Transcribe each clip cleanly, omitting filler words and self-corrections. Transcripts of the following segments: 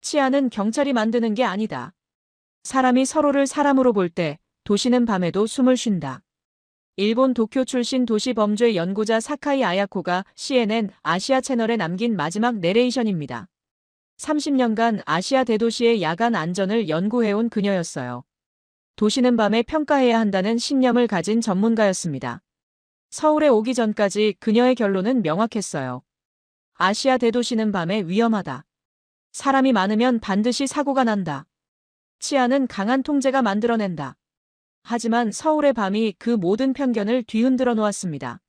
치안은 경찰이 만드는 게 아니다. 사람이 서로를 사람으로 볼 때 도시는 밤에도 숨을 쉰다. 일본 도쿄 출신 도시범죄 연구자 사카이 아야코가 CNN 아시아 채널에 남긴 마지막 내레이션입니다. 30년간 아시아 대도시의 야간 안전을 연구해온 그녀였어요. 도시는 밤에 평가해야 한다는 신념을 가진 전문가였습니다. 서울에 오기 전까지 그녀의 결론은 명확했어요. 아시아 대도시는 밤에 위험하다. 사람이 많으면 반드시 사고가 난다. 치안은 강한 통제가 만들어낸다. 하지만 서울의 밤이 그 모든 편견을 뒤흔들어 놓았습니다.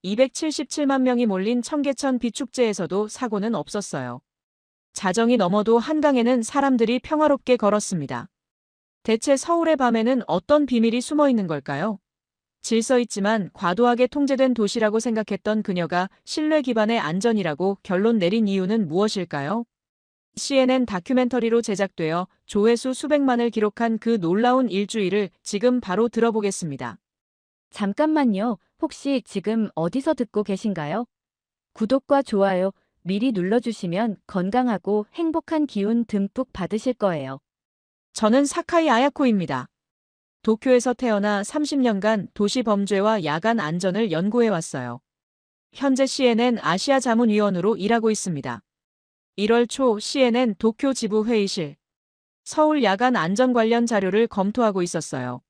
277만 명이 몰린 청계천 비축제에서도 사고는 없었어요. 자정이 넘어도 한강에는 사람들이 평화롭게 걸었습니다. 대체 서울의 밤에는 어떤 비밀이 숨어 있는 걸까요? 질서 있지만 과도하게 통제된 도시라고 생각했던 그녀가 신뢰 기반의 안전이라고 결론 내린 이유는 무엇일까요? CNN 다큐멘터리로 제작되어 조회수 수백만을 기록한 그 놀라운 일주일을 지금 바로 들어보겠습니다. 잠깐만요. 혹시 지금 어디서 듣고 계신가요? 구독과 좋아요 미리 눌러주시면 건강하고 행복한 기운 듬뿍 받으실 거예요. 저는 사카이 아야코입니다. 도쿄에서 태어나 30년간 도시 범죄와 야간 안전을 연구해왔어요. 현재 CNN 아시아 자문위원으로 일하고 있습니다. 1월 초 CNN 도쿄 지부 회의실. 서울 야간 안전 관련 자료를 검토하고 있었어요.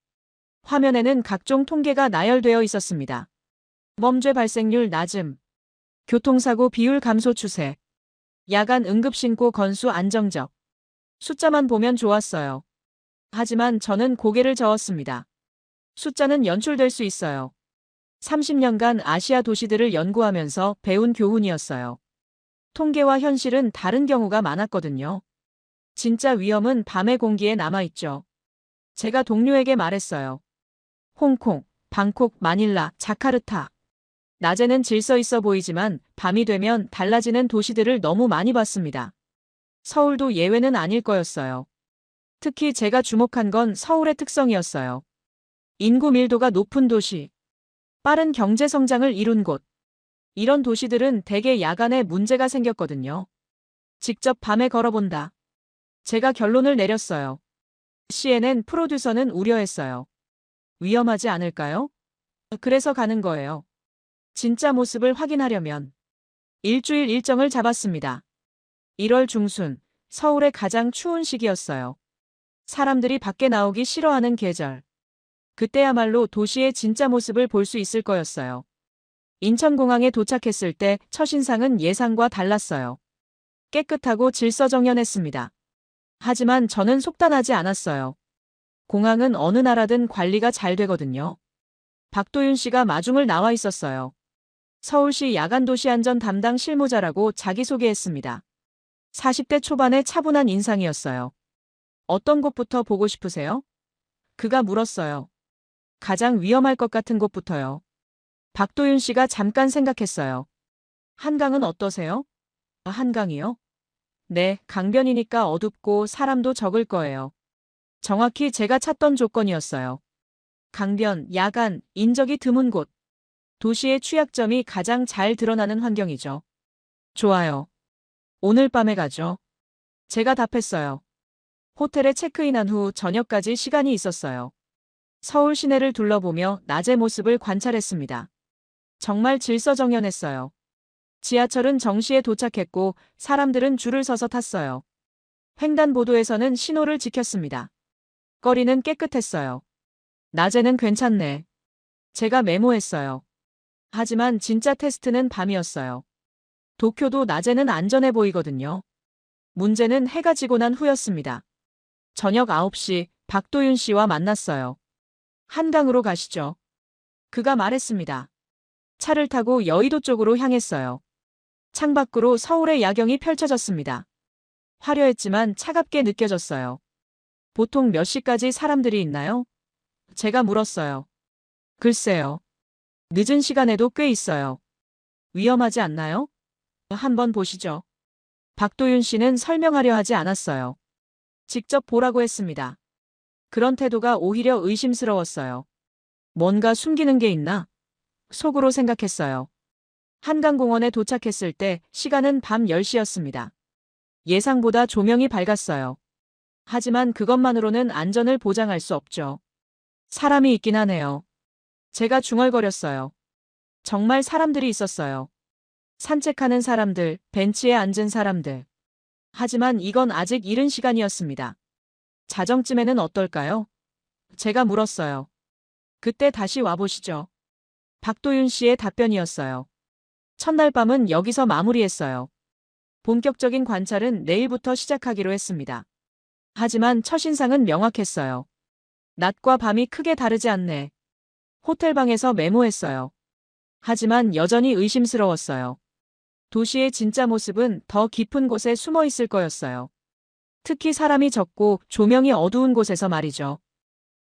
화면에는 각종 통계가 나열되어 있었습니다. 범죄 발생률 낮음, 교통사고 비율 감소 추세, 야간 응급신고 건수 안정적. 숫자만 보면 좋았어요. 하지만 저는 고개를 저었습니다. 숫자는 연출될 수 있어요. 30년간 아시아 도시들을 연구하면서 배운 교훈이었어요. 통계와 현실은 다른 경우가 많았거든요. 진짜 위험은 밤의 공기에 남아있죠. 제가 동료에게 말했어요. 홍콩, 방콕, 마닐라, 자카르타. 낮에는 질서 있어 보이지만 밤이 되면 달라지는 도시들을 너무 많이 봤습니다. 서울도 예외는 아닐 거였어요. 특히 제가 주목한 건 서울의 특성이었어요. 인구 밀도가 높은 도시, 빠른 경제 성장을 이룬 곳. 이런 도시들은 대개 야간에 문제가 생겼거든요. 직접 밤에 걸어본다. 제가 결론을 내렸어요. CNN 프로듀서는 우려했어요. 위험하지 않을까요? 그래서 가는 거예요. 진짜 모습을 확인하려면. 일주일 일정을 잡았습니다. 1월 중순, 서울의 가장 추운 시기였어요. 사람들이 밖에 나오기 싫어하는 계절. 그때야말로 도시의 진짜 모습을 볼 수 있을 거였어요. 인천공항에 도착했을 때 첫인상은 예상과 달랐어요. 깨끗하고 질서정연했습니다. 하지만 저는 속단하지 않았어요. 공항은 어느 나라든 관리가 잘 되거든요. 박도윤 씨가 마중을 나와 있었어요. 서울시 야간도시안전 담당 실무자라고 자기소개했습니다. 40대 초반의 차분한 인상이었어요. 어떤 곳부터 보고 싶으세요? 그가 물었어요. 가장 위험할 것 같은 곳부터요. 박도윤 씨가 잠깐 생각했어요. 한강은 어떠세요? 한강이요? 네, 강변이니까 어둡고 사람도 적을 거예요. 정확히 제가 찾던 조건이었어요. 강변, 야간, 인적이 드문 곳. 도시의 취약점이 가장 잘 드러나는 환경이죠. 좋아요. 오늘 밤에 가죠. 제가 답했어요. 호텔에 체크인한 후 저녁까지 시간이 있었어요. 서울 시내를 둘러보며 낮의 모습을 관찰했습니다. 정말 질서정연했어요. 지하철은 정시에 도착했고 사람들은 줄을 서서 탔어요. 횡단보도에서는 신호를 지켰습니다. 거리는 깨끗했어요. 낮에는 괜찮네. 제가 메모했어요. 하지만 진짜 테스트는 밤이었어요. 도쿄도 낮에는 안전해 보이거든요. 문제는 해가 지고 난 후였습니다. 저녁 9시 박도윤 씨와 만났어요. 한강으로 가시죠. 그가 말했습니다. 차를 타고 여의도 쪽으로 향했어요. 창밖으로 서울의 야경이 펼쳐졌습니다. 화려했지만 차갑게 느껴졌어요. 보통 몇 시까지 사람들이 있나요? 제가 물었어요. 글쎄요. 늦은 시간에도 꽤 있어요. 위험하지 않나요? 한번 보시죠. 박도윤 씨는 설명하려 하지 않았어요. 직접 보라고 했습니다. 그런 태도가 오히려 의심스러웠어요. 뭔가 숨기는 게 있나? 속으로 생각했어요. 한강공원에 도착했을 때 시간은 밤 10시였습니다. 예상보다 조명이 밝았어요. 하지만 그것만으로는 안전을 보장할 수 없죠. 사람이 있긴 하네요. 제가 중얼거렸어요. 정말 사람들이 있었어요. 산책하는 사람들, 벤치에 앉은 사람들. 하지만 이건 아직 이른 시간이었습니다. 자정쯤에는 어떨까요? 제가 물었어요. 그때 다시 와보시죠. 박도윤 씨의 답변이었어요. 첫날 밤은 여기서 마무리했어요. 본격적인 관찰은 내일부터 시작하기로 했습니다. 하지만 첫인상은 명확했어요. 낮과 밤이 크게 다르지 않네. 호텔방에서 메모했어요. 하지만 여전히 의심스러웠어요. 도시의 진짜 모습은 더 깊은 곳에 숨어 있을 거였어요. 특히 사람이 적고 조명이 어두운 곳에서 말이죠.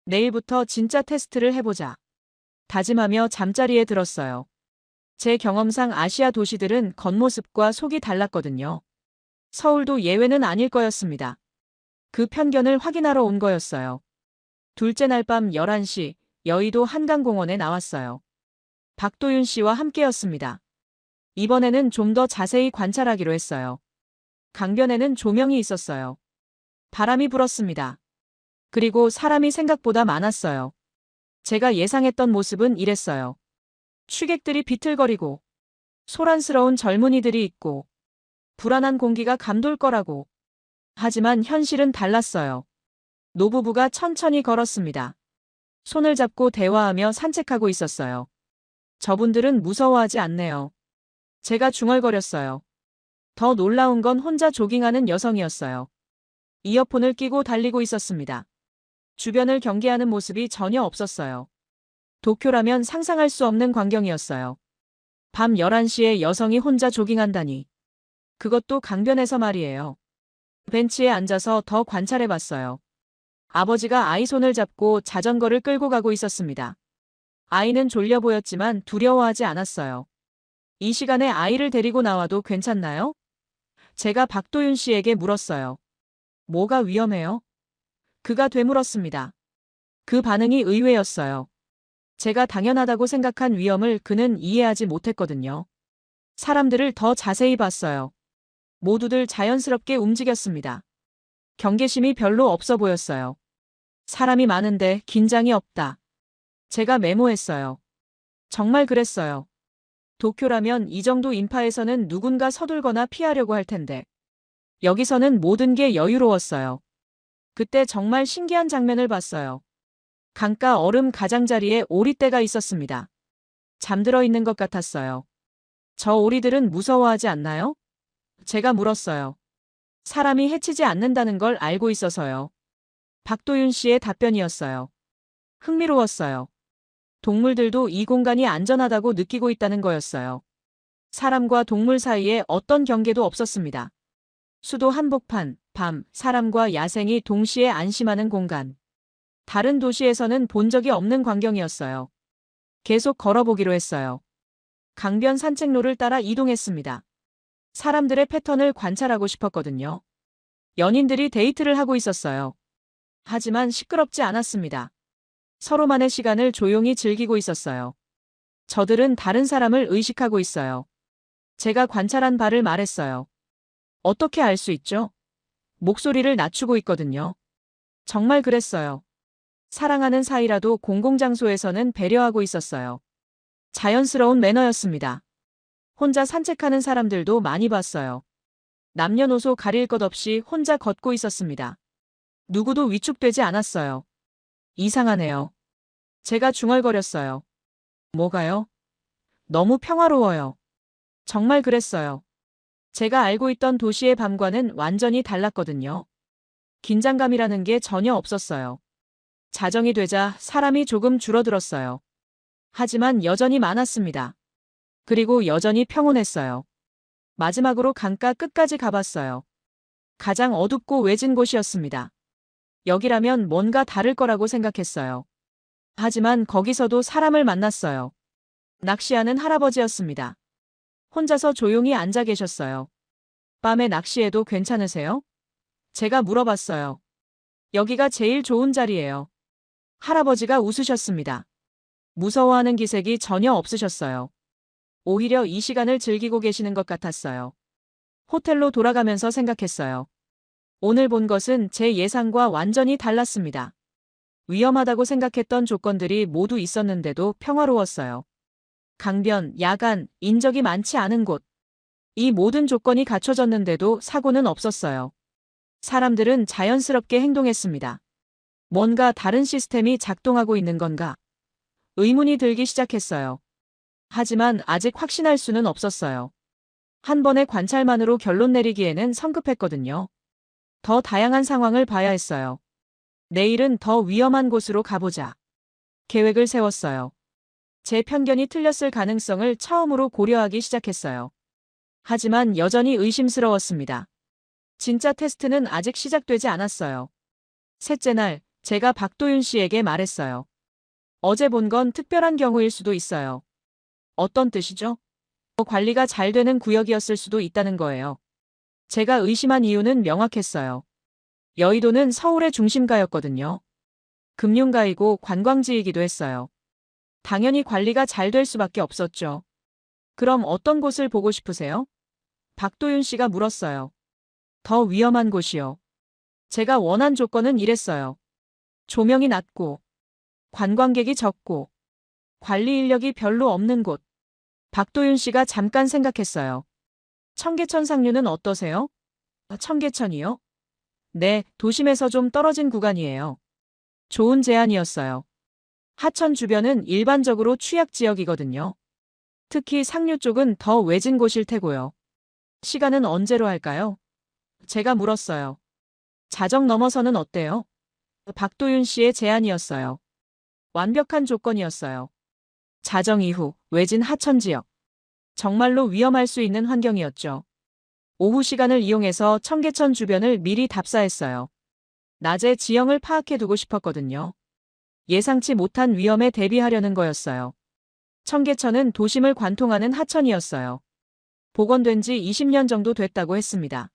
내일부터 진짜 테스트를 해보자. 다짐하며 잠자리에 들었어요. 제 경험상 아시아 도시들은 겉모습과 속이 달랐거든요. 서울도 예외는 아닐 거였습니다. 그 편견을 확인하러 온 거였어요. 둘째 날 밤 11시 여의도 한강공원에 나왔어요. 박도윤 씨와 함께였습니다. 이번에는 좀 더 자세히 관찰하기로 했어요. 강변에는 조명이 있었어요. 바람이 불었습니다. 그리고 사람이 생각보다 많았어요. 제가 예상했던 모습은 이랬어요. 취객들이 비틀거리고 소란스러운 젊은이들이 있고 불안한 공기가 감돌 거라고. 하지만 현실은 달랐어요. 노부부가 천천히 걸었습니다. 손을 잡고 대화하며 산책하고 있었어요. 저분들은 무서워하지 않네요. 제가 중얼거렸어요. 더 놀라운 건 혼자 조깅하는 여성이었어요. 이어폰을 끼고 달리고 있었습니다. 주변을 경계하는 모습이 전혀 없었어요. 도쿄라면 상상할 수 없는 광경이었어요. 밤 11시에 여성이 혼자 조깅한다니. 그것도 강변에서 말이에요. 벤치에 앉아서 더 관찰해봤어요. 아버지가 아이 손을 잡고 자전거를 끌고 가고 있었습니다. 아이는 졸려 보였지만 두려워하지 않았어요. 이 시간에 아이를 데리고 나와도 괜찮나요? 제가 박도윤 씨에게 물었어요. 뭐가 위험해요? 그가 되물었습니다. 그 반응이 의외였어요. 제가 당연하다고 생각한 위험을 그는 이해하지 못했거든요. 사람들을 더 자세히 봤어요. 모두들 자연스럽게 움직였습니다. 경계심이 별로 없어 보였어요. 사람이 많은데 긴장이 없다. 제가 메모했어요. 정말 그랬어요. 도쿄라면 이 정도 인파에서는 누군가 서둘거나 피하려고 할 텐데. 여기서는 모든 게 여유로웠어요. 그때 정말 신기한 장면을 봤어요. 강가 얼음 가장자리에 오리떼가 있었습니다. 잠들어 있는 것 같았어요. 저 오리들은 무서워하지 않나요? 제가 물었어요. 사람이 해치지 않는다는 걸 알고 있어서요. 박도윤 씨의 답변이었어요. 흥미로웠어요. 동물들도 이 공간이 안전하다고 느끼고 있다는 거였어요. 사람과 동물 사이에 어떤 경계도 없었습니다. 수도 한복판, 밤, 사람과 야생이 동시에 안심하는 공간. 다른 도시에서는 본 적이 없는 광경이었어요. 계속 걸어보기로 했어요. 강변 산책로를 따라 이동했습니다. 사람들의 패턴을 관찰하고 싶었거든요. 연인들이 데이트를 하고 있었어요. 하지만 시끄럽지 않았습니다. 서로만의 시간을 조용히 즐기고 있었어요. 저들은 다른 사람을 의식하고 있어요. 제가 관찰한 바를 말했어요. 어떻게 알 수 있죠? 목소리를 낮추고 있거든요. 정말 그랬어요. 사랑하는 사이라도 공공장소에서는 배려하고 있었어요. 자연스러운 매너였습니다. 혼자 산책하는 사람들도 많이 봤어요. 남녀노소 가릴 것 없이 혼자 걷고 있었습니다. 누구도 위축되지 않았어요. 이상하네요. 제가 중얼거렸어요. 뭐가요? 너무 평화로워요. 정말 그랬어요. 제가 알고 있던 도시의 밤과는 완전히 달랐거든요. 긴장감이라는 게 전혀 없었어요. 자정이 되자 사람이 조금 줄어들었어요. 하지만 여전히 많았습니다. 그리고 여전히 평온했어요. 마지막으로 강가 끝까지 가봤어요. 가장 어둡고 외진 곳이었습니다. 여기라면 뭔가 다를 거라고 생각했어요. 하지만 거기서도 사람을 만났어요. 낚시하는 할아버지였습니다. 혼자서 조용히 앉아 계셨어요. 밤에 낚시해도 괜찮으세요? 제가 물어봤어요. 여기가 제일 좋은 자리예요. 할아버지가 웃으셨습니다. 무서워하는 기색이 전혀 없으셨어요. 오히려 이 시간을 즐기고 계시는 것 같았어요. 호텔로 돌아가면서 생각했어요. 오늘 본 것은 제 예상과 완전히 달랐습니다. 위험하다고 생각했던 조건들이 모두 있었는데도 평화로웠어요. 강변, 야간, 인적이 많지 않은 곳. 이 모든 조건이 갖춰졌는데도 사고는 없었어요. 사람들은 자연스럽게 행동했습니다. 뭔가 다른 시스템이 작동하고 있는 건가? 의문이 들기 시작했어요. 하지만 아직 확신할 수는 없었어요. 한 번의 관찰만으로 결론 내리기에는 성급했거든요. 더 다양한 상황을 봐야 했어요. 내일은 더 위험한 곳으로 가보자. 계획을 세웠어요. 제 편견이 틀렸을 가능성을 처음으로 고려하기 시작했어요. 하지만 여전히 의심스러웠습니다. 진짜 테스트는 아직 시작되지 않았어요. 셋째 날, 제가 박도윤 씨에게 말했어요. 어제 본 건 특별한 경우일 수도 있어요. 어떤 뜻이죠? 관리가 잘 되는 구역이었을 수도 있다는 거예요. 제가 의심한 이유는 명확했어요. 여의도는 서울의 중심가였거든요. 금융가이고 관광지이기도 했어요. 당연히 관리가 잘 될 수밖에 없었죠. 그럼 어떤 곳을 보고 싶으세요? 박도윤 씨가 물었어요. 더 위험한 곳이요. 제가 원한 조건은 이랬어요. 조명이 낮고, 관광객이 적고, 관리 인력이 별로 없는 곳. 박도윤 씨가 잠깐 생각했어요. 청계천 상류는 어떠세요? 청계천이요? 네, 도심에서 좀 떨어진 구간이에요. 좋은 제안이었어요. 하천 주변은 일반적으로 취약 지역이거든요. 특히 상류 쪽은 더 외진 곳일 테고요. 시간은 언제로 할까요? 제가 물었어요. 자정 넘어서는 어때요? 박도윤 씨의 제안이었어요. 완벽한 조건이었어요. 자정 이후 외진 하천 지역. 정말로 위험할 수 있는 환경이었죠. 오후 시간을 이용해서 청계천 주변을 미리 답사했어요. 낮에 지형을 파악해 두고 싶었거든요. 예상치 못한 위험에 대비하려는 거였어요. 청계천은 도심을 관통하는 하천이었어요. 복원된 지 20년 정도 됐다고 했습니다.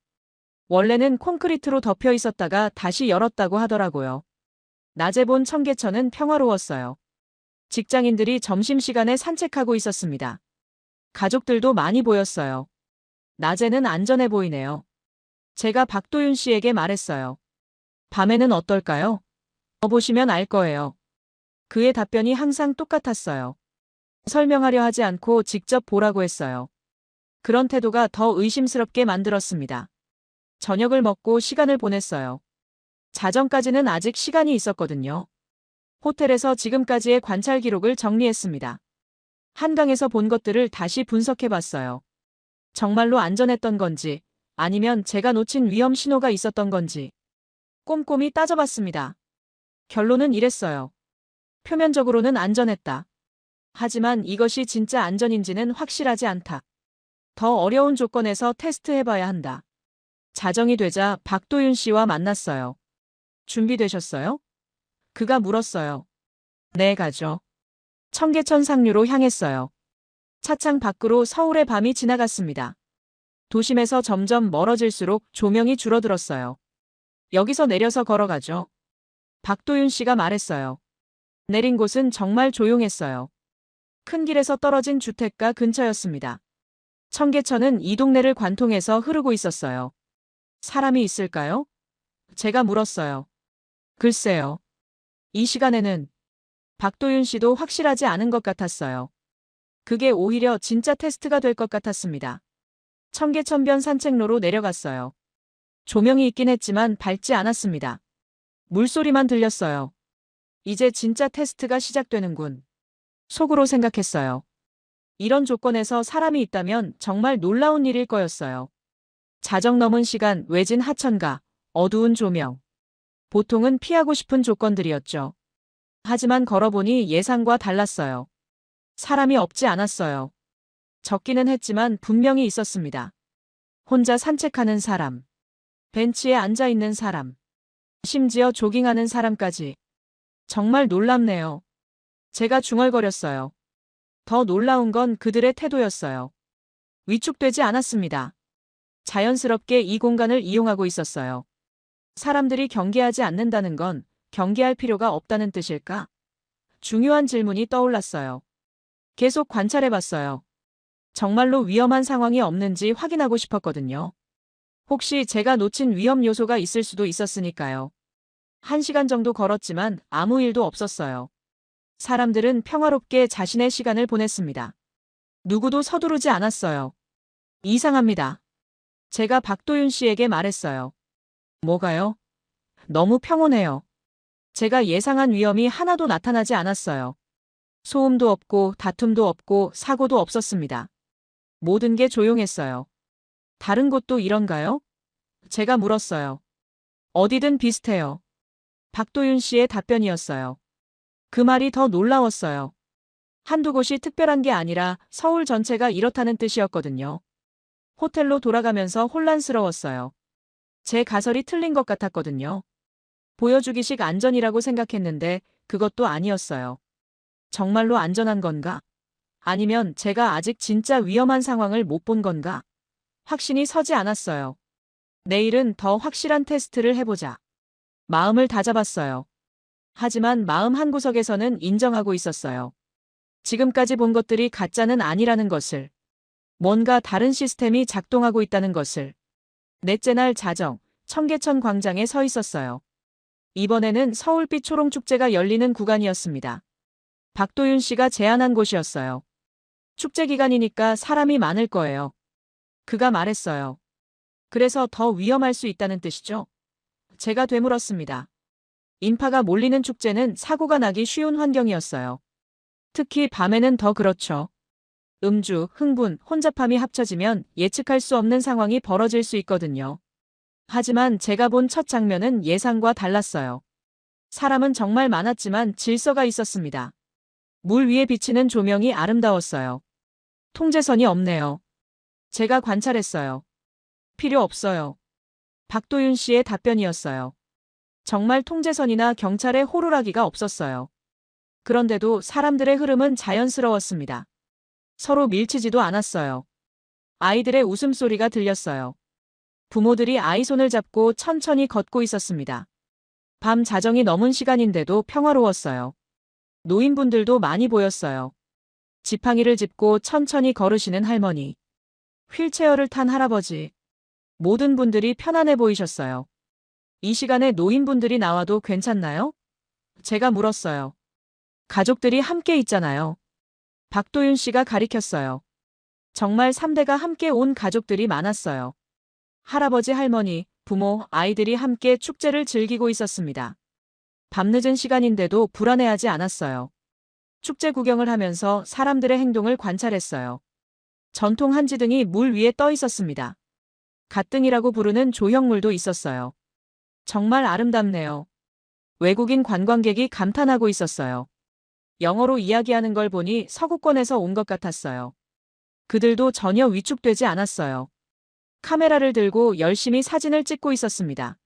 원래는 콘크리트로 덮여 있었다가 다시 열었다고 하더라고요. 낮에 본 청계천은 평화로웠어요. 직장인들이 점심시간에 산책하고 있었습니다. 가족들도 많이 보였어요. 낮에는 안전해 보이네요. 제가 박도윤 씨에게 말했어요. 밤에는 어떨까요? 보시면 알 거예요. 그의 답변이 항상 똑같았어요. 설명하려 하지 않고 직접 보라고 했어요. 그런 태도가 더 의심스럽게 만들었습니다. 저녁을 먹고 시간을 보냈어요. 자정까지는 아직 시간이 있었거든요. 호텔에서 지금까지의 관찰 기록을 정리했습니다. 한강에서 본 것들을 다시 분석해 봤어요. 정말로 안전했던 건지, 아니면 제가 놓친 위험 신호가 있었던 건지. 꼼꼼히 따져봤습니다. 결론은 이랬어요. 표면적으로는 안전했다. 하지만 이것이 진짜 안전인지는 확실하지 않다. 더 어려운 조건에서 테스트해봐야 한다. 자정이 되자 박도윤 씨와 만났어요. 준비되셨어요? 그가 물었어요. 네, 가죠. 청계천 상류로 향했어요. 차창 밖으로 서울의 밤이 지나갔습니다. 도심에서 점점 멀어질수록 조명이 줄어들었어요. 여기서 내려서 걸어가죠. 박도윤 씨가 말했어요. 내린 곳은 정말 조용했어요. 큰 길에서 떨어진 주택가 근처였습니다. 청계천은 이 동네를 관통해서 흐르고 있었어요. 사람이 있을까요? 제가 물었어요. 글쎄요. 이 시간에는 박도윤 씨도 확실하지 않은 것 같았어요. 그게 오히려 진짜 테스트가 될 것 같았습니다. 청계천변 산책로로 내려갔어요. 조명이 있긴 했지만 밝지 않았습니다. 물소리만 들렸어요. 이제 진짜 테스트가 시작되는군. 속으로 생각했어요. 이런 조건에서 사람이 있다면 정말 놀라운 일일 거였어요. 자정 넘은 시간 외진 하천가, 어두운 조명. 보통은 피하고 싶은 조건들이었죠. 하지만 걸어보니 예상과 달랐어요. 사람이 없지 않았어요. 적기는 했지만 분명히 있었습니다. 혼자 산책하는 사람, 벤치에 앉아 있는 사람, 심지어 조깅하는 사람까지. 정말 놀랍네요. 제가 중얼거렸어요. 더 놀라운 건 그들의 태도였어요. 위축되지 않았습니다. 자연스럽게 이 공간을 이용하고 있었어요. 사람들이 경계하지 않는다는 건 경계할 필요가 없다는 뜻일까? 중요한 질문이 떠올랐어요. 계속 관찰해봤어요. 정말로 위험한 상황이 없는지 확인하고 싶었거든요. 혹시 제가 놓친 위험 요소가 있을 수도 있었으니까요. 1시간 정도 걸었지만 아무 일도 없었어요. 사람들은 평화롭게 자신의 시간을 보냈습니다. 누구도 서두르지 않았어요. 이상합니다. 제가 박도윤 씨에게 말했어요. 뭐가요? 너무 평온해요. 제가 예상한 위험이 하나도 나타나지 않았어요. 소음도 없고 다툼도 없고 사고도 없었습니다. 모든 게 조용했어요. 다른 곳도 이런가요? 제가 물었어요. 어디든 비슷해요. 박도윤 씨의 답변이었어요. 그 말이 더 놀라웠어요. 한두 곳이 특별한 게 아니라 서울 전체가 이렇다는 뜻이었거든요. 호텔로 돌아가면서 혼란스러웠어요. 제 가설이 틀린 것 같았거든요. 보여주기식 안전이라고 생각했는데 그것도 아니었어요. 정말로 안전한 건가? 아니면 제가 아직 진짜 위험한 상황을 못 본 건가? 확신이 서지 않았어요. 내일은 더 확실한 테스트를 해보자. 마음을 다잡았어요. 하지만 마음 한구석에서는 인정하고 있었어요. 지금까지 본 것들이 가짜는 아니라는 것을. 뭔가 다른 시스템이 작동하고 있다는 것을. 넷째 날 자정, 청계천 광장에 서 있었어요. 이번에는 서울빛 초롱축제가 열리는 구간이었습니다. 박도윤 씨가 제안한 곳이었어요. 축제 기간이니까 사람이 많을 거예요. 그가 말했어요. 그래서 더 위험할 수 있다는 뜻이죠? 제가 되물었습니다. 인파가 몰리는 축제는 사고가 나기 쉬운 환경이었어요. 특히 밤에는 더 그렇죠. 음주, 흥분, 혼잡함이 합쳐지면 예측할 수 없는 상황이 벌어질 수 있거든요. 하지만 제가 본 첫 장면은 예상과 달랐어요. 사람은 정말 많았지만 질서가 있었습니다. 물 위에 비치는 조명이 아름다웠어요. 통제선이 없네요. 제가 관찰했어요. 필요 없어요. 박도윤 씨의 답변이었어요. 정말 통제선이나 경찰의 호루라기가 없었어요. 그런데도 사람들의 흐름은 자연스러웠습니다. 서로 밀치지도 않았어요. 아이들의 웃음소리가 들렸어요. 부모들이 아이 손을 잡고 천천히 걷고 있었습니다. 밤 자정이 넘은 시간인데도 평화로웠어요. 노인분들도 많이 보였어요. 지팡이를 짚고 천천히 걸으시는 할머니. 휠체어를 탄 할아버지. 모든 분들이 편안해 보이셨어요. 이 시간에 노인분들이 나와도 괜찮나요? 제가 물었어요. 가족들이 함께 있잖아요. 박도윤 씨가 가리켰어요. 정말 3대가 함께 온 가족들이 많았어요. 할아버지, 할머니, 부모, 아이들이 함께 축제를 즐기고 있었습니다. 밤늦은 시간인데도 불안해하지 않았어요. 축제 구경을 하면서 사람들의 행동을 관찰했어요. 전통 한지등이 물 위에 떠 있었습니다. 갓등이라고 부르는 조형물도 있었어요. 정말 아름답네요. 외국인 관광객이 감탄하고 있었어요. 영어로 이야기하는 걸 보니 서구권에서 온 것 같았어요. 그들도 전혀 위축되지 않았어요. 카메라를 들고 열심히 사진을 찍고 있었습니다.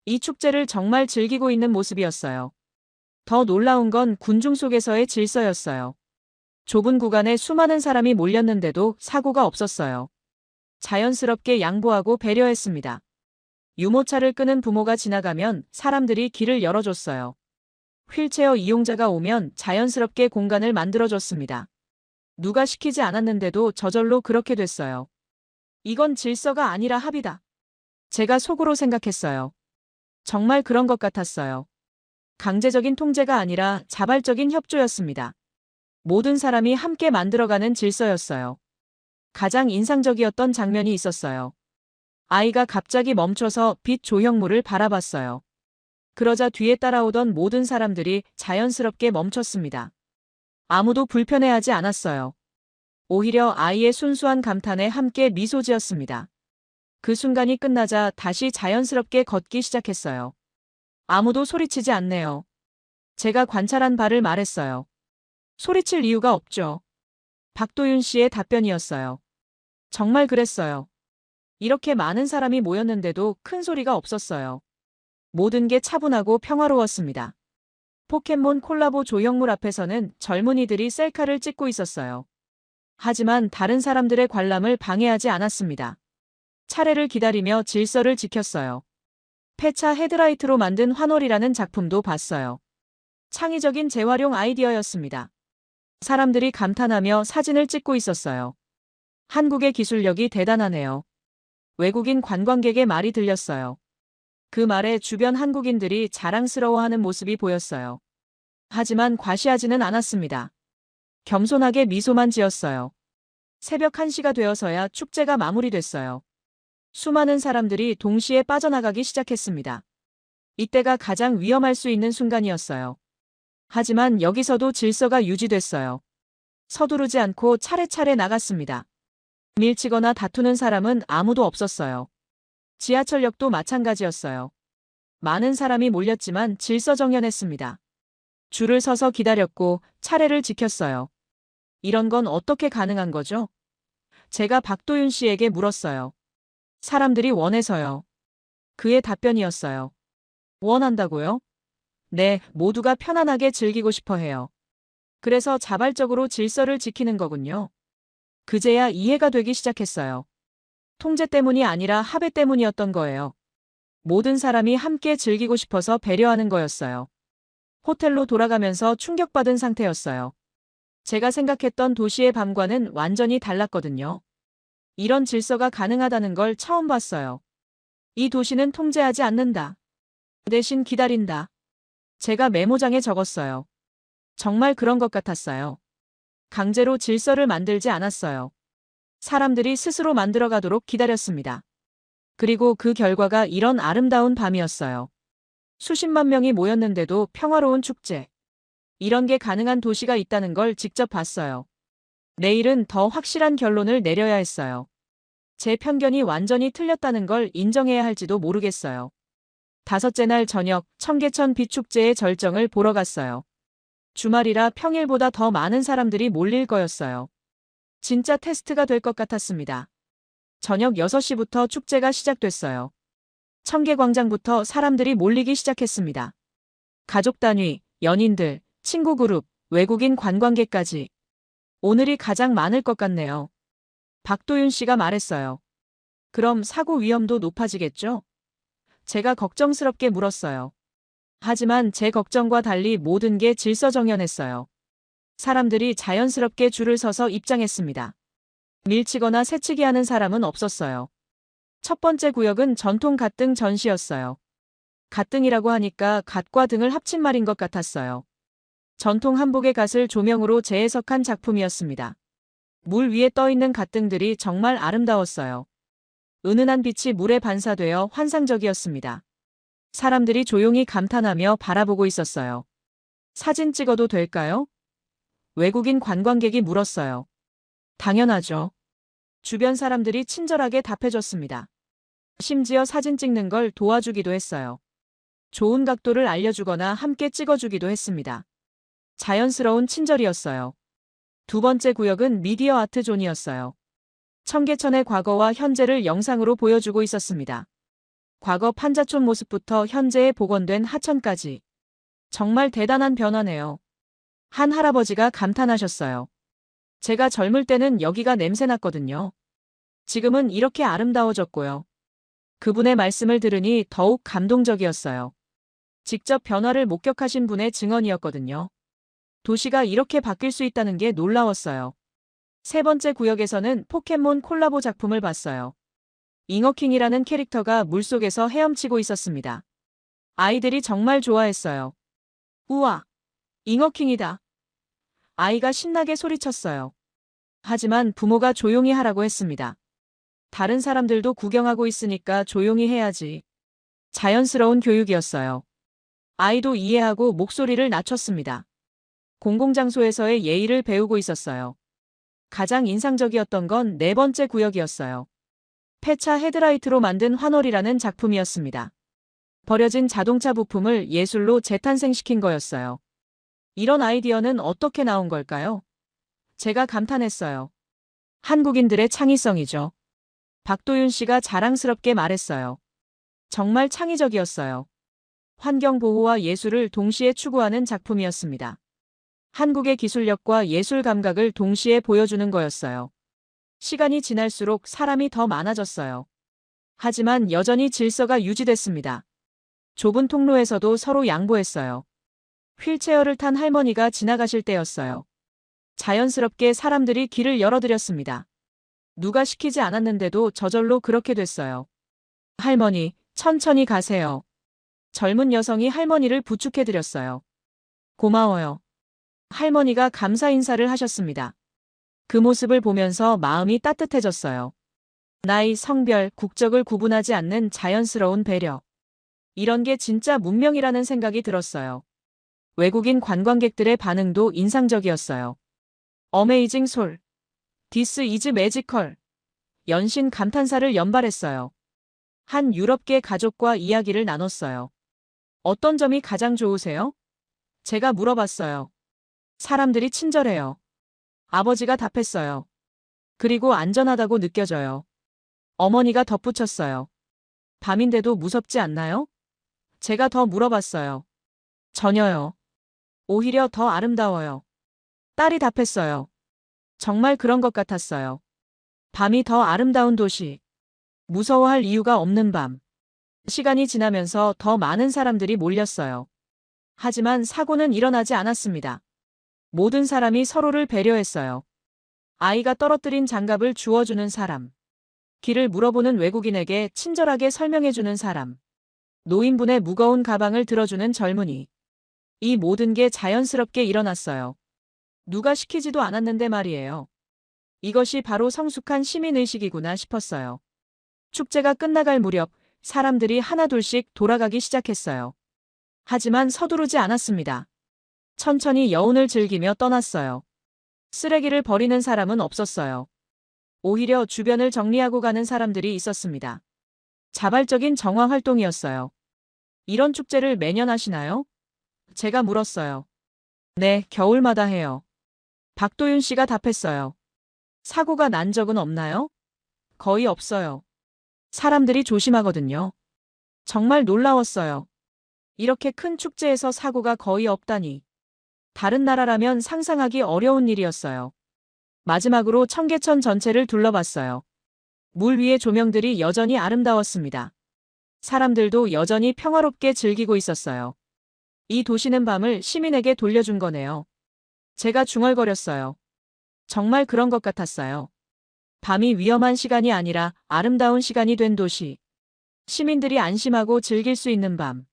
이 축제를 정말 즐기고 있는 모습이었어요. 더 놀라운 건 군중 속에서의 질서였어요. 좁은 구간에 수많은 사람이 몰렸는데도 사고가 없었어요. 자연스럽게 양보하고 배려했습니다. 유모차를 끄는 부모가 지나가면 사람들이 길을 열어줬어요. 휠체어 이용자가 오면 자연스럽게 공간을 만들어줬습니다. 누가 시키지 않았는데도 저절로 그렇게 됐어요. 이건 질서가 아니라 합의다. 제가 속으로 생각했어요. 정말 그런 것 같았어요. 강제적인 통제가 아니라 자발적인 협조였습니다. 모든 사람이 함께 만들어가는 질서였어요. 가장 인상적이었던 장면이 있었어요. 아이가 갑자기 멈춰서 빛 조형물을 바라봤어요. 그러자 뒤에 따라오던 모든 사람들이 자연스럽게 멈췄습니다. 아무도 불편해하지 않았어요. 오히려 아이의 순수한 감탄에 함께 미소 지었습니다. 그 순간이 끝나자 다시 자연스럽게 걷기 시작했어요. 아무도 소리치지 않네요. 제가 관찰한 바를 말했어요. 소리칠 이유가 없죠. 박도윤 씨의 답변이었어요. 정말 그랬어요. 이렇게 많은 사람이 모였는데도 큰 소리가 없었어요. 모든 게 차분하고 평화로웠습니다. 포켓몬 콜라보 조형물 앞에서는 젊은이들이 셀카를 찍고 있었어요. 하지만 다른 사람들의 관람을 방해하지 않았습니다. 차례를 기다리며 질서를 지켰어요. 폐차 헤드라이트로 만든 환홀이라는 작품도 봤어요. 창의적인 재활용 아이디어였습니다. 사람들이 감탄하며 사진을 찍고 있었어요. 한국의 기술력이 대단하네요. 외국인 관광객의 말이 들렸어요. 그 말에 주변 한국인들이 자랑스러워하는 모습이 보였어요. 하지만 과시하지는 않았습니다. 겸손하게 미소만 지었어요. 새벽 1시가 되어서야 축제가 마무리됐어요. 수많은 사람들이 동시에 빠져나가기 시작했습니다. 이때가 가장 위험할 수 있는 순간이었어요. 하지만 여기서도 질서가 유지됐어요. 서두르지 않고 차례차례 나갔습니다. 밀치거나 다투는 사람은 아무도 없었어요. 지하철역도 마찬가지였어요. 많은 사람이 몰렸지만 질서정연했습니다. 줄을 서서 기다렸고 차례를 지켰어요. 이런 건 어떻게 가능한 거죠? 제가 박도윤 씨에게 물었어요. 사람들이 원해서요. 그의 답변이었어요. 원한다고요? 네, 모두가 편안하게 즐기고 싶어 해요. 그래서 자발적으로 질서를 지키는 거군요. 그제야 이해가 되기 시작했어요. 통제 때문이 아니라 합의 때문이었던 거예요. 모든 사람이 함께 즐기고 싶어서 배려하는 거였어요. 호텔로 돌아가면서 충격받은 상태였어요. 제가 생각했던 도시의 밤과는 완전히 달랐거든요. 이런 질서가 가능하다는 걸 처음 봤어요. 이 도시는 통제하지 않는다. 대신 기다린다. 제가 메모장에 적었어요. 정말 그런 것 같았어요. 강제로 질서를 만들지 않았어요. 사람들이 스스로 만들어가도록 기다렸습니다. 그리고 그 결과가 이런 아름다운 밤이었어요. 수십만 명이 모였는데도 평화로운 축제. 이런 게 가능한 도시가 있다는 걸 직접 봤어요. 내일은 더 확실한 결론을 내려야 했어요. 제 편견이 완전히 틀렸다는 걸 인정해야 할지도 모르겠어요. 5째 날 저녁 청계천 비축제의 절정을 보러 갔어요. 주말이라 평일보다 더 많은 사람들이 몰릴 거였어요. 진짜 테스트가 될 것 같았습니다. 저녁 6시부터 축제가 시작됐어요. 청계광장부터 사람들이 몰리기 시작했습니다. 가족 단위, 연인들, 친구 그룹, 외국인 관광객까지. 오늘이 가장 많을 것 같네요. 박도윤 씨가 말했어요. 그럼 사고 위험도 높아지겠죠? 제가 걱정스럽게 물었어요. 하지만 제 걱정과 달리 모든 게 질서정연했어요. 사람들이 자연스럽게 줄을 서서 입장했습니다. 밀치거나 새치기 하는 사람은 없었어요. 첫 번째 구역은 전통 갓등 전시였어요. 갓등이라고 하니까 갓과 등을 합친 말인 것 같았어요. 전통 한복의 갓을 조명으로 재해석한 작품이었습니다. 물 위에 떠있는 갓등들이 정말 아름다웠어요. 은은한 빛이 물에 반사되어 환상적이었습니다. 사람들이 조용히 감탄하며 바라보고 있었어요. 사진 찍어도 될까요? 외국인 관광객이 물었어요. 당연하죠. 주변 사람들이 친절하게 답해줬습니다. 심지어 사진 찍는 걸 도와주기도 했어요. 좋은 각도를 알려주거나 함께 찍어주기도 했습니다. 자연스러운 친절이었어요. 두 번째 구역은 미디어 아트 존이었어요. 청계천의 과거와 현재를 영상으로 보여주고 있었습니다. 과거 판자촌 모습부터 현재에 복원된 하천까지. 정말 대단한 변화네요. 한 할아버지가 감탄하셨어요. 제가 젊을 때는 여기가 냄새났거든요. 지금은 이렇게 아름다워졌고요. 그분의 말씀을 들으니 더욱 감동적이었어요. 직접 변화를 목격하신 분의 증언이었거든요. 도시가 이렇게 바뀔 수 있다는 게 놀라웠어요. 세 번째 구역에서는 포켓몬 콜라보 작품을 봤어요. 잉어킹이라는 캐릭터가 물속에서 헤엄치고 있었습니다. 아이들이 정말 좋아했어요. 우와! 잉어킹이다. 아이가 신나게 소리쳤어요. 하지만 부모가 조용히 하라고 했습니다. 다른 사람들도 구경하고 있으니까 조용히 해야지. 자연스러운 교육이었어요. 아이도 이해하고 목소리를 낮췄습니다. 공공장소에서의 예의를 배우고 있었어요. 가장 인상적이었던 건 네 번째 구역이었어요. 폐차 헤드라이트로 만든 환월이라는 작품이었습니다. 버려진 자동차 부품을 예술로 재탄생시킨 거였어요. 이런 아이디어는 어떻게 나온 걸까요? 제가 감탄했어요. 한국인들의 창의성이죠. 박도윤 씨가 자랑스럽게 말했어요. 정말 창의적이었어요. 환경보호와 예술을 동시에 추구하는 작품이었습니다. 한국의 기술력과 예술 감각을 동시에 보여주는 거였어요. 시간이 지날수록 사람이 더 많아졌어요. 하지만 여전히 질서가 유지됐습니다. 좁은 통로에서도 서로 양보했어요. 휠체어를 탄 할머니가 지나가실 때였어요. 자연스럽게 사람들이 길을 열어드렸습니다. 누가 시키지 않았는데도 저절로 그렇게 됐어요. 할머니, 천천히 가세요. 젊은 여성이 할머니를 부축해드렸어요. 고마워요. 할머니가 감사 인사를 하셨습니다. 그 모습을 보면서 마음이 따뜻해졌어요. 나이, 성별, 국적을 구분하지 않는 자연스러운 배려. 이런 게 진짜 문명이라는 생각이 들었어요. 외국인 관광객들의 반응도 인상적이었어요. 어메이징 솔. 디스 이즈 매지컬. 연신 감탄사를 연발했어요. 한 유럽계 가족과 이야기를 나눴어요. 어떤 점이 가장 좋으세요? 제가 물어봤어요. 사람들이 친절해요. 아버지가 답했어요. 그리고 안전하다고 느껴져요. 어머니가 덧붙였어요. 밤인데도 무섭지 않나요? 제가 더 물어봤어요. 전혀요. 오히려 더 아름다워요. 딸이 답했어요. 정말 그런 것 같았어요. 밤이 더 아름다운 도시. 무서워할 이유가 없는 밤. 시간이 지나면서 더 많은 사람들이 몰렸어요. 하지만 사고는 일어나지 않았습니다. 모든 사람이 서로를 배려했어요. 아이가 떨어뜨린 장갑을 주워주는 사람. 길을 물어보는 외국인에게 친절하게 설명해주는 사람. 노인분의 무거운 가방을 들어주는 젊은이. 이 모든 게 자연스럽게 일어났어요. 누가 시키지도 않았는데 말이에요. 이것이 바로 성숙한 시민의식이구나 싶었어요. 축제가 끝나갈 무렵 사람들이 하나둘씩 돌아가기 시작했어요. 하지만 서두르지 않았습니다. 천천히 여운을 즐기며 떠났어요. 쓰레기를 버리는 사람은 없었어요. 오히려 주변을 정리하고 가는 사람들이 있었습니다. 자발적인 정화 활동이었어요. 이런 축제를 매년 하시나요? 제가 물었어요. 네, 겨울마다 해요. 박도윤 씨가 답했어요. 사고가 난 적은 없나요? 거의 없어요. 사람들이 조심하거든요. 정말 놀라웠어요. 이렇게 큰 축제에서 사고가 거의 없다니. 다른 나라라면 상상하기 어려운 일이었어요. 마지막으로 청계천 전체를 둘러봤어요. 물 위의 조명들이 여전히 아름다웠습니다. 사람들도 여전히 평화롭게 즐기고 있었어요. 이 도시는 밤을 시민에게 돌려준 거네요. 제가 중얼거렸어요. 정말 그런 것 같았어요. 밤이 위험한 시간이 아니라 아름다운 시간이 된 도시. 시민들이 안심하고 즐길 수 있는 밤.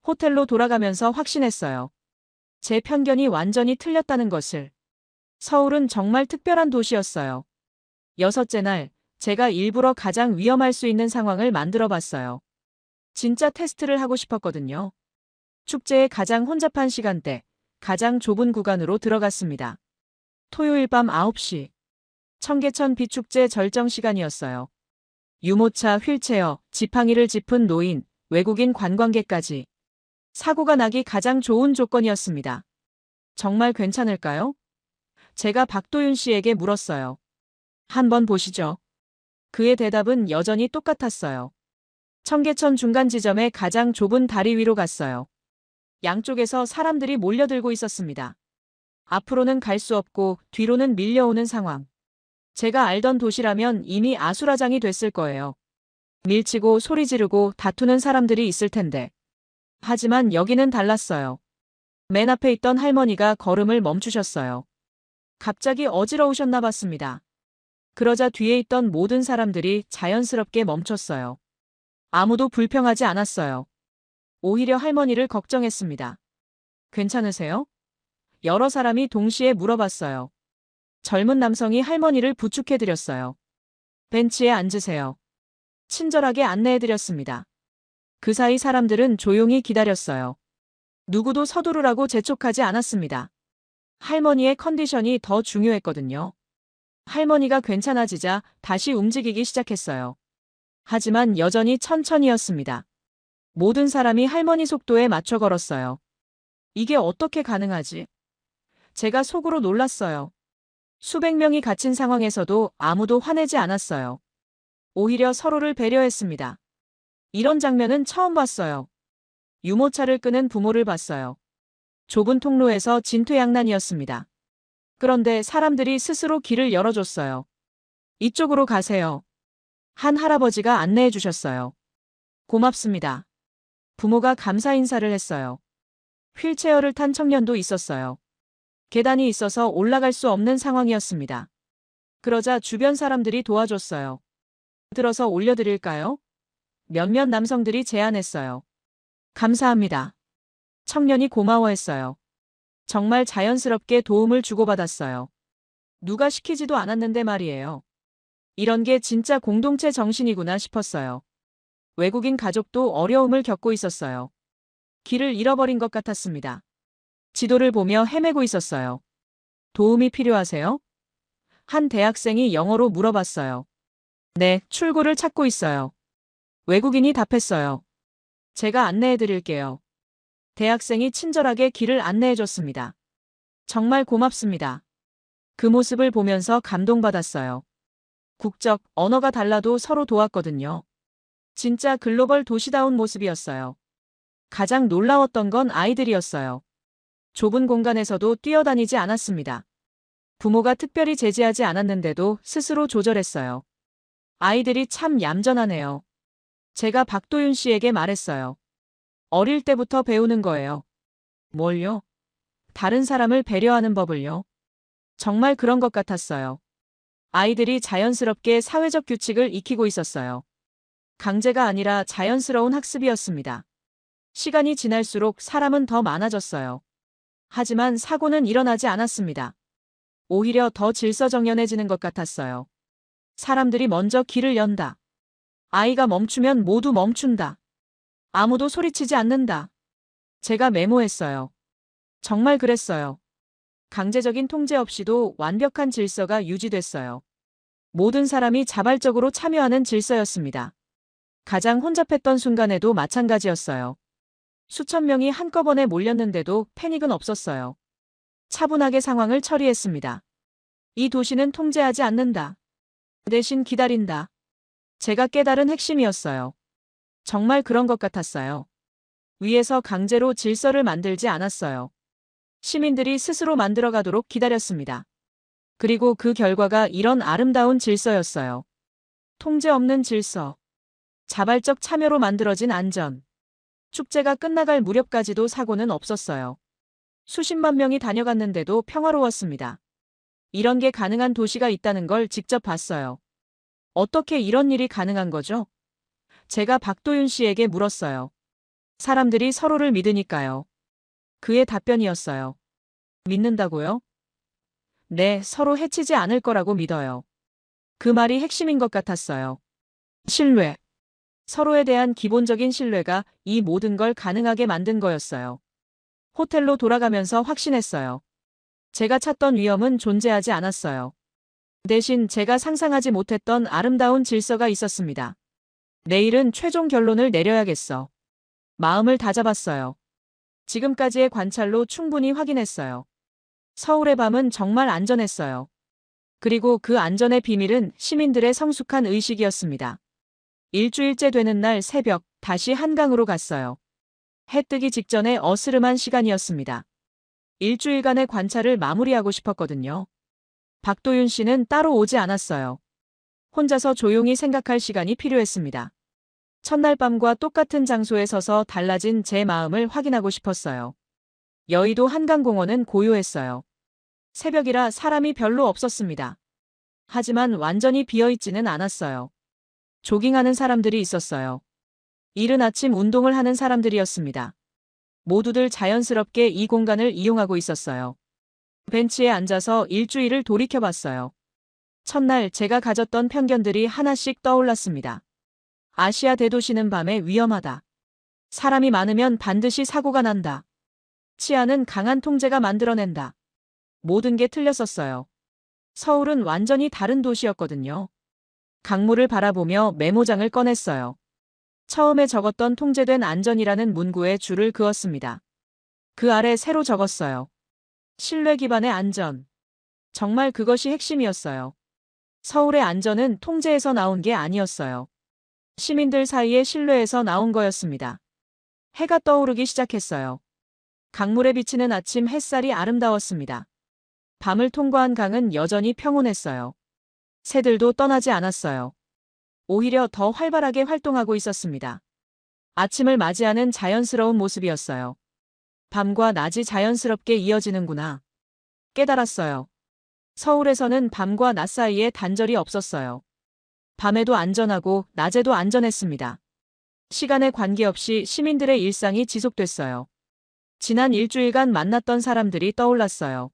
호텔로 돌아가면서 확신했어요. 제 편견이 완전히 틀렸다는 것을. 서울은 정말 특별한 도시였어요. 여섯째 날, 제가 일부러 가장 위험할 수 있는 상황을 만들어 봤어요. 진짜 테스트를 하고 싶었거든요. 축제의 가장 혼잡한 시간대, 가장 좁은 구간으로 들어갔습니다. 토요일 밤 9시. 청계천 비축제 절정 시간이었어요. 유모차, 휠체어, 지팡이를 짚은 노인, 외국인 관광객까지. 사고가 나기 가장 좋은 조건이었습니다. 정말 괜찮을까요? 제가 박도윤 씨에게 물었어요. 한번 보시죠. 그의 대답은 여전히 똑같았어요. 청계천 중간 지점의 가장 좁은 다리 위로 갔어요. 양쪽에서 사람들이 몰려들고 있었습니다. 앞으로는 갈 수 없고 뒤로는 밀려오는 상황. 제가 알던 도시라면 이미 아수라장이 됐을 거예요. 밀치고 소리 지르고 다투는 사람들이 있을 텐데. 하지만 여기는 달랐어요. 맨 앞에 있던 할머니가 걸음을 멈추셨어요. 갑자기 어지러우셨나 봤습니다. 그러자 뒤에 있던 모든 사람들이 자연스럽게 멈췄어요. 아무도 불평하지 않았어요. 오히려 할머니를 걱정했습니다. 괜찮으세요? 여러 사람이 동시에 물어봤어요. 젊은 남성이 할머니를 부축해드렸어요. 벤치에 앉으세요. 친절하게 안내해드렸습니다. 그 사이 사람들은 조용히 기다렸어요. 누구도 서두르라고 재촉하지 않았습니다. 할머니의 컨디션이 더 중요했거든요. 할머니가 괜찮아지자 다시 움직이기 시작했어요. 하지만 여전히 천천히였습니다. 모든 사람이 할머니 속도에 맞춰 걸었어요. 이게 어떻게 가능하지? 제가 속으로 놀랐어요. 수백 명이 갇힌 상황에서도 아무도 화내지 않았어요. 오히려 서로를 배려했습니다. 이런 장면은 처음 봤어요. 유모차를 끄는 부모를 봤어요. 좁은 통로에서 진퇴양난이었습니다. 그런데 사람들이 스스로 길을 열어줬어요. 이쪽으로 가세요. 한 할아버지가 안내해 주셨어요. 고맙습니다. 부모가 감사 인사를 했어요. 휠체어를 탄 청년도 있었어요. 계단이 있어서 올라갈 수 없는 상황이었습니다. 그러자 주변 사람들이 도와줬어요. 들어서 올려드릴까요? 몇몇 남성들이 제안했어요. 감사합니다. 청년이 고마워했어요. 정말 자연스럽게 도움을 주고받았어요. 누가 시키지도 않았는데 말이에요. 이런 게 진짜 공동체 정신이구나 싶었어요. 외국인 가족도 어려움을 겪고 있었어요. 길을 잃어버린 것 같았습니다. 지도를 보며 헤매고 있었어요. 도움이 필요하세요? 한 대학생이 영어로 물어봤어요. 네, 출구를 찾고 있어요. 외국인이 답했어요. 제가 안내해 드릴게요. 대학생이 친절하게 길을 안내해 줬습니다. 정말 고맙습니다. 그 모습을 보면서 감동받았어요. 국적, 언어가 달라도 서로 도왔거든요. 진짜 글로벌 도시다운 모습이었어요. 가장 놀라웠던 건 아이들이었어요. 좁은 공간에서도 뛰어다니지 않았습니다. 부모가 특별히 제지하지 않았는데도 스스로 조절했어요. 아이들이 참 얌전하네요. 제가 박도윤 씨에게 말했어요. 어릴 때부터 배우는 거예요. 뭘요? 다른 사람을 배려하는 법을요. 정말 그런 것 같았어요. 아이들이 자연스럽게 사회적 규칙을 익히고 있었어요. 강제가 아니라 자연스러운 학습이었습니다. 시간이 지날수록 사람은 더 많아졌어요. 하지만 사고는 일어나지 않았습니다. 오히려 더 질서정연해지는 것 같았어요. 사람들이 먼저 길을 연다. 아이가 멈추면 모두 멈춘다. 아무도 소리치지 않는다. 제가 메모했어요. 정말 그랬어요. 강제적인 통제 없이도 완벽한 질서가 유지됐어요. 모든 사람이 자발적으로 참여하는 질서였습니다. 가장 혼잡했던 순간에도 마찬가지였어요. 수천 명이 한꺼번에 몰렸는데도 패닉은 없었어요. 차분하게 상황을 처리했습니다. 이 도시는 통제하지 않는다. 대신 기다린다. 제가 깨달은 핵심이었어요. 정말 그런 것 같았어요. 위에서 강제로 질서를 만들지 않았어요. 시민들이 스스로 만들어가도록 기다렸습니다. 그리고 그 결과가 이런 아름다운 질서였어요. 통제 없는 질서. 자발적 참여로 만들어진 안전. 축제가 끝나갈 무렵까지도 사고는 없었어요. 수십만 명이 다녀갔는데도 평화로웠습니다. 이런 게 가능한 도시가 있다는 걸 직접 봤어요. 어떻게 이런 일이 가능한 거죠? 제가 박도윤 씨에게 물었어요. 사람들이 서로를 믿으니까요. 그의 답변이었어요. 믿는다고요? 네, 서로 해치지 않을 거라고 믿어요. 그 말이 핵심인 것 같았어요. 신뢰. 서로에 대한 기본적인 신뢰가 이 모든 걸 가능하게 만든 거였어요. 호텔로 돌아가면서 확신했어요. 제가 찾던 위험은 존재하지 않았어요. 대신 제가 상상하지 못했던 아름다운 질서가 있었습니다. 내일은 최종 결론을 내려야겠어. 마음을 다잡았어요. 지금까지의 관찰로 충분히 확인했어요. 서울의 밤은 정말 안전했어요. 그리고 그 안전의 비밀은 시민들의 성숙한 의식이었습니다. 일주일째 되는 날 새벽 다시 한강으로 갔어요. 해 뜨기 직전에 어스름한 시간이었습니다. 일주일간의 관찰을 마무리하고 싶었거든요. 박도윤 씨는 따로 오지 않았어요. 혼자서 조용히 생각할 시간이 필요했습니다. 첫날 밤과 똑같은 장소에 서서 달라진 제 마음을 확인하고 싶었어요. 여의도 한강공원은 고요했어요. 새벽이라 사람이 별로 없었습니다. 하지만 완전히 비어있지는 않았어요. 조깅하는 사람들이 있었어요. 이른 아침 운동을 하는 사람들이었습니다. 모두들 자연스럽게 이 공간을 이용하고 있었어요. 벤치에 앉아서 일주일을 돌이켜봤어요. 첫날 제가 가졌던 편견들이 하나씩 떠올랐습니다. 아시아 대도시는 밤에 위험하다. 사람이 많으면 반드시 사고가 난다. 치안은 강한 통제가 만들어낸다. 모든 게 틀렸었어요. 서울은 완전히 다른 도시였거든요. 강물을 바라보며 메모장을 꺼냈어요. 처음에 적었던 통제된 안전이라는 문구에 줄을 그었습니다. 그 아래 새로 적었어요. 신뢰 기반의 안전. 정말 그것이 핵심이었어요. 서울의 안전은 통제에서 나온 게 아니었어요. 시민들 사이의 신뢰에서 나온 거였습니다. 해가 떠오르기 시작했어요. 강물에 비치는 아침 햇살이 아름다웠습니다. 밤을 통과한 강은 여전히 평온했어요. 새들도 떠나지 않았어요. 오히려 더 활발하게 활동하고 있었습니다. 아침을 맞이하는 자연스러운 모습이었어요. 밤과 낮이 자연스럽게 이어지는구나. 깨달았어요. 서울에서는 밤과 낮 사이에 단절이 없었어요. 밤에도 안전하고 낮에도 안전했습니다. 시간에 관계없이 시민들의 일상이 지속됐어요. 지난 일주일간 만났던 사람들이 떠올랐어요.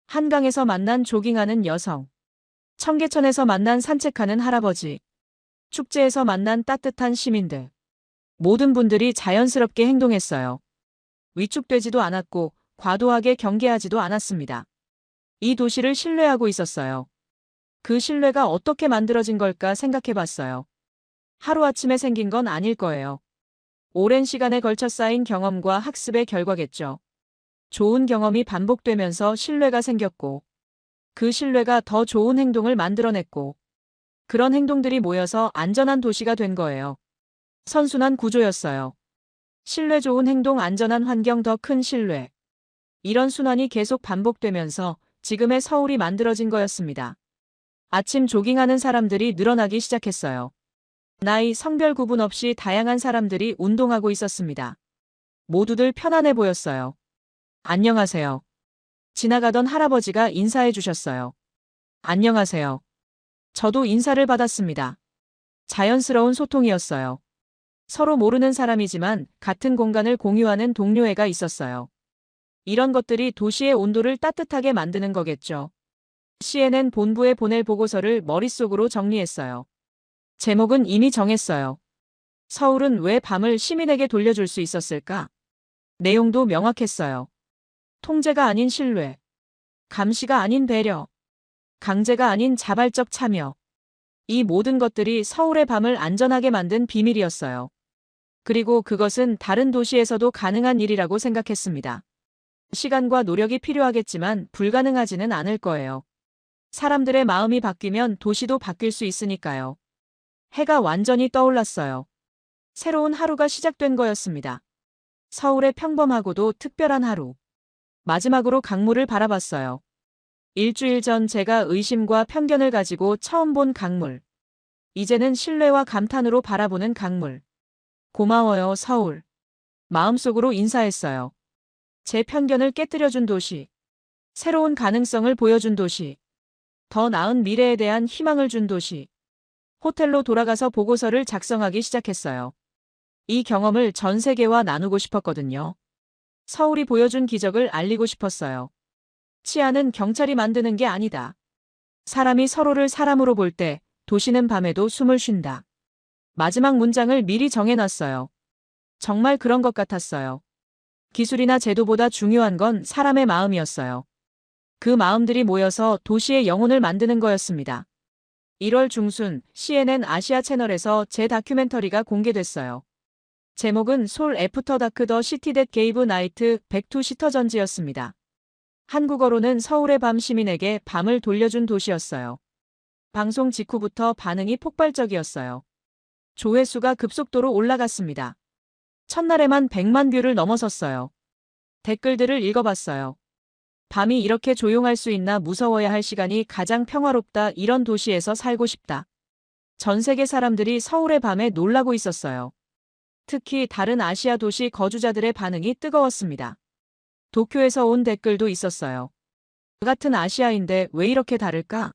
한강에서 만난 조깅하는 여성, 청계천에서 만난 산책하는 할아버지, 축제에서 만난 따뜻한 시민들. 모든 분들이 자연스럽게 행동했어요. 위축되지도 않았고 과도하게 경계하지도 않았습니다. 이 도시를 신뢰하고 있었어요. 그 신뢰가 어떻게 만들어진 걸까 생각해봤어요. 하루아침에 생긴 건 아닐 거예요. 오랜 시간에 걸쳐 쌓인 경험과 학습의 결과겠죠. 좋은 경험이 반복되면서 신뢰가 생겼고, 그 신뢰가 더 좋은 행동을 만들어냈고, 그런 행동들이 모여서 안전한 도시가 된 거예요. 선순환 구조였어요. 신뢰 좋은 행동 안전한 환경 더 큰 신뢰. 이런 순환이 계속 반복되면서 지금의 서울이 만들어진 거였습니다. 아침 조깅하는 사람들이 늘어나기 시작했어요. 나이, 성별 구분 없이 다양한 사람들이 운동하고 있었습니다. 모두들 편안해 보였어요. 안녕하세요. 지나가던 할아버지가 인사해 주셨어요. 안녕하세요. 저도 인사를 받았습니다. 자연스러운 소통이었어요. 서로 모르는 사람이지만 같은 공간을 공유하는 동료애가 있었어요. 이런 것들이 도시의 온도를 따뜻하게 만드는 거겠죠. CNN 본부에 보낼 보고서를 머릿속으로 정리했어요. 제목은 이미 정했어요. 서울은 왜 밤을 시민에게 돌려줄 수 있었을까? 내용도 명확했어요. 통제가 아닌 신뢰, 감시가 아닌 배려, 강제가 아닌 자발적 참여. 이 모든 것들이 서울의 밤을 안전하게 만든 비밀이었어요. 그리고 그것은 다른 도시에서도 가능한 일이라고 생각했습니다. 시간과 노력이 필요하겠지만 불가능하지는 않을 거예요. 사람들의 마음이 바뀌면 도시도 바뀔 수 있으니까요. 해가 완전히 떠올랐어요. 새로운 하루가 시작된 거였습니다. 서울의 평범하고도 특별한 하루. 마지막으로 강물을 바라봤어요. 일주일 전 제가 의심과 편견을 가지고 처음 본 강물. 이제는 신뢰와 감탄으로 바라보는 강물. 고마워요, 서울. 마음속으로 인사했어요. 제 편견을 깨뜨려준 도시. 새로운 가능성을 보여준 도시. 더 나은 미래에 대한 희망을 준 도시. 호텔로 돌아가서 보고서를 작성하기 시작했어요. 이 경험을 전 세계와 나누고 싶었거든요. 서울이 보여준 기적을 알리고 싶었어요. 치안은 경찰이 만드는 게 아니다. 사람이 서로를 사람으로 볼 때 도시는 밤에도 숨을 쉰다. 마지막 문장을 미리 정해놨어요. 정말 그런 것 같았어요. 기술이나 제도보다 중요한 건 사람의 마음이었어요. 그 마음들이 모여서 도시의 영혼을 만드는 거였습니다. 1월 중순 CNN 아시아 채널에서 제 다큐멘터리가 공개됐어요. 제목은 솔 애프터 다크 더 시티 댓 게이브 나이트 백투 시터전지였습니다. 한국어로는 서울의 밤 시민에게 밤을 돌려준 도시였어요. 방송 직후부터 반응이 폭발적이었어요. 조회수가 급속도로 올라갔습니다. 첫날에만 100만 뷰를 넘어섰어요. 댓글들을 읽어봤어요. 밤이 이렇게 조용할 수 있나 무서워야 할 시간이 가장 평화롭다 이런 도시에서 살고 싶다. 전 세계 사람들이 서울의 밤에 놀라고 있었어요. 특히 다른 아시아 도시 거주자들의 반응이 뜨거웠습니다. 도쿄에서 온 댓글도 있었어요. 같은 아시아인데 왜 이렇게 다를까?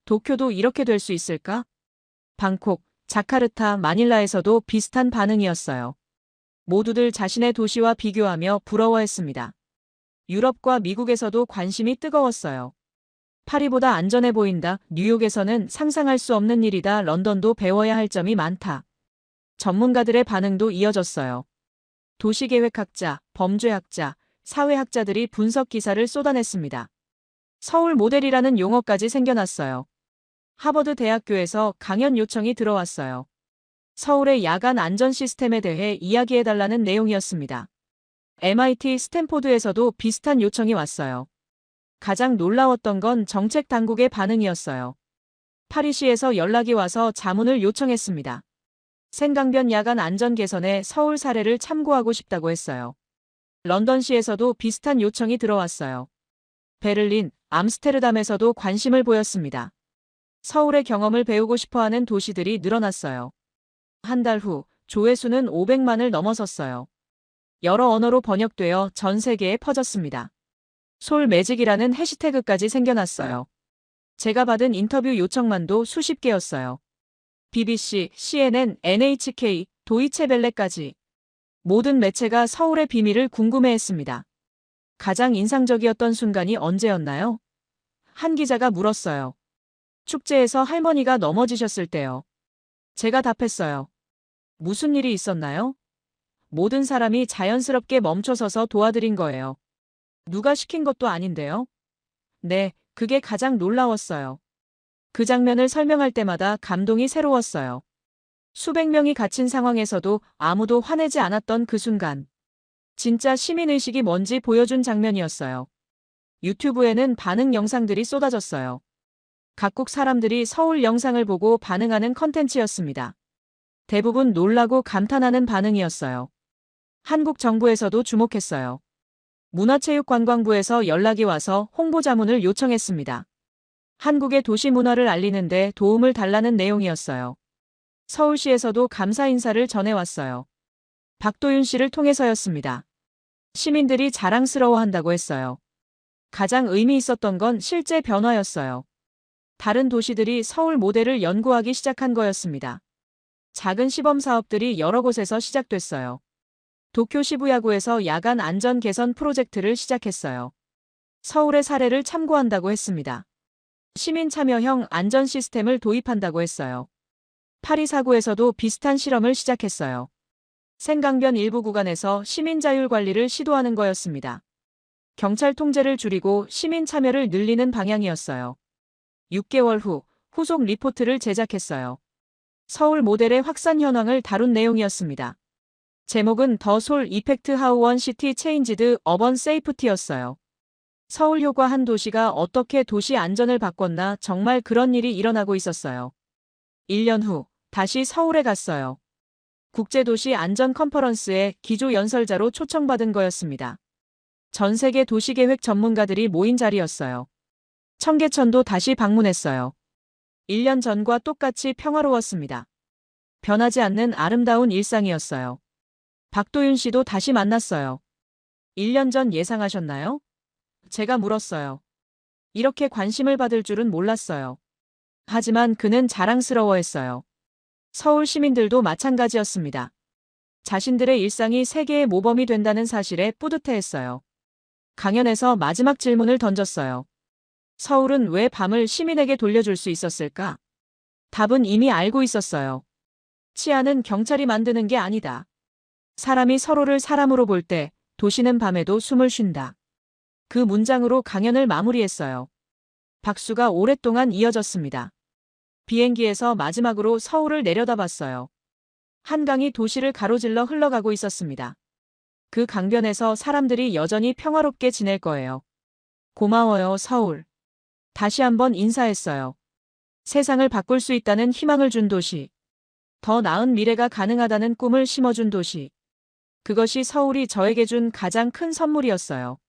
도쿄도 이렇게 될 수 있을까? 방콕, 자카르타, 마닐라에서도 비슷한 반응이었어요. 모두들 자신의 도시와 비교하며 부러워했습니다. 유럽과 미국에서도 관심이 뜨거웠어요. 파리보다 안전해 보인다. 뉴욕에서는 상상할 수 없는 일이다. 런던도 배워야 할 점이 많다. 전문가들의 반응도 이어졌어요. 도시계획학자, 범죄학자, 사회학자들이 분석 기사를 쏟아냈습니다. 서울 모델이라는 용어까지 생겨났어요. 하버드 대학교에서 강연 요청이 들어왔어요. 서울의 야간 안전 시스템에 대해 이야기해달라는 내용이었습니다. MIT 스탠포드에서도 비슷한 요청이 왔어요. 가장 놀라웠던 건 정책 당국의 반응이었어요. 파리시에서 연락이 와서 자문을 요청했습니다. 생강변 야간 안전 개선에 서울 사례를 참고하고 싶다고 했어요. 런던시에서도 비슷한 요청이 들어왔어요. 베를린, 암스테르담에서도 관심을 보였습니다. 서울의 경험을 배우고 싶어하는 도시들이 늘어났어요. 한 달 후 조회수는 500만을 넘어섰어요. 여러 언어로 번역되어 전 세계에 퍼졌습니다. 솔 매직이라는 해시태그까지 생겨났어요. 제가 받은 인터뷰 요청만도 수십 개였어요. BBC, CNN, NHK, 도이체벨레까지. 모든 매체가 서울의 비밀을 궁금해했습니다. 가장 인상적이었던 순간이 언제였나요? 한 기자가 물었어요. 축제에서 할머니가 넘어지셨을 때요. 제가 답했어요. 무슨 일이 있었나요? 모든 사람이 자연스럽게 멈춰서서 도와드린 거예요. 누가 시킨 것도 아닌데요? 네, 그게 가장 놀라웠어요. 그 장면을 설명할 때마다 감동이 새로웠어요. 수백 명이 갇힌 상황에서도 아무도 화내지 않았던 그 순간. 진짜 시민의식이 뭔지 보여준 장면이었어요. 유튜브에는 반응 영상들이 쏟아졌어요. 각국 사람들이 서울 영상을 보고 반응하는 컨텐츠였습니다. 대부분 놀라고 감탄하는 반응이었어요. 한국 정부에서도 주목했어요. 문화체육관광부에서 연락이 와서 홍보 자문을 요청했습니다. 한국의 도시 문화를 알리는데 도움을 달라는 내용이었어요. 서울시에서도 감사 인사를 전해왔어요. 박도윤 씨를 통해서였습니다. 시민들이 자랑스러워한다고 했어요. 가장 의미 있었던 건 실제 변화였어요. 다른 도시들이 서울 모델을 연구하기 시작한 거였습니다. 작은 시범 사업들이 여러 곳에서 시작됐어요. 도쿄 시부야구에서 야간 안전 개선 프로젝트를 시작했어요. 서울의 사례를 참고한다고 했습니다. 시민 참여형 안전 시스템을 도입한다고 했어요. 파리 사구에서도 비슷한 실험을 시작했어요. 생강변 일부 구간에서 시민 자율 관리를 시도하는 거였습니다. 경찰 통제를 줄이고 시민 참여를 늘리는 방향이었어요. 6개월 후 후속 리포트를 제작했어요. 서울 모델의 확산 현황을 다룬 내용이었습니다. 제목은 더 솔 이펙트 하우 원 시티 체인지드 어번 세이프티였어요. 서울 효과 한 도시가 어떻게 도시 안전을 바꿨나 정말 그런 일이 일어나고 있었어요. 1년 후 다시 서울에 갔어요. 국제도시 안전 컨퍼런스에 기조 연설자로 초청받은 거였습니다. 전 세계 도시계획 전문가들이 모인 자리였어요. 청계천도 다시 방문했어요. 1년 전과 똑같이 평화로웠습니다. 변하지 않는 아름다운 일상이었어요. 박도윤 씨도 다시 만났어요. 1년 전 예상하셨나요? 제가 물었어요. 이렇게 관심을 받을 줄은 몰랐어요. 하지만 그는 자랑스러워했어요. 서울 시민들도 마찬가지였습니다. 자신들의 일상이 세계의 모범이 된다는 사실에 뿌듯해했어요. 강연에서 마지막 질문을 던졌어요. 서울은 왜 밤을 시민에게 돌려줄 수 있었을까? 답은 이미 알고 있었어요. 치안은 경찰이 만드는 게 아니다. 사람이 서로를 사람으로 볼 때 도시는 밤에도 숨을 쉰다. 그 문장으로 강연을 마무리했어요. 박수가 오랫동안 이어졌습니다. 비행기에서 마지막으로 서울을 내려다봤어요. 한강이 도시를 가로질러 흘러가고 있었습니다. 그 강변에서 사람들이 여전히 평화롭게 지낼 거예요. 고마워요, 서울. 다시 한번 인사했어요. 세상을 바꿀 수 있다는 희망을 준 도시. 더 나은 미래가 가능하다는 꿈을 심어준 도시. 그것이 서울이 저에게 준 가장 큰 선물이었어요.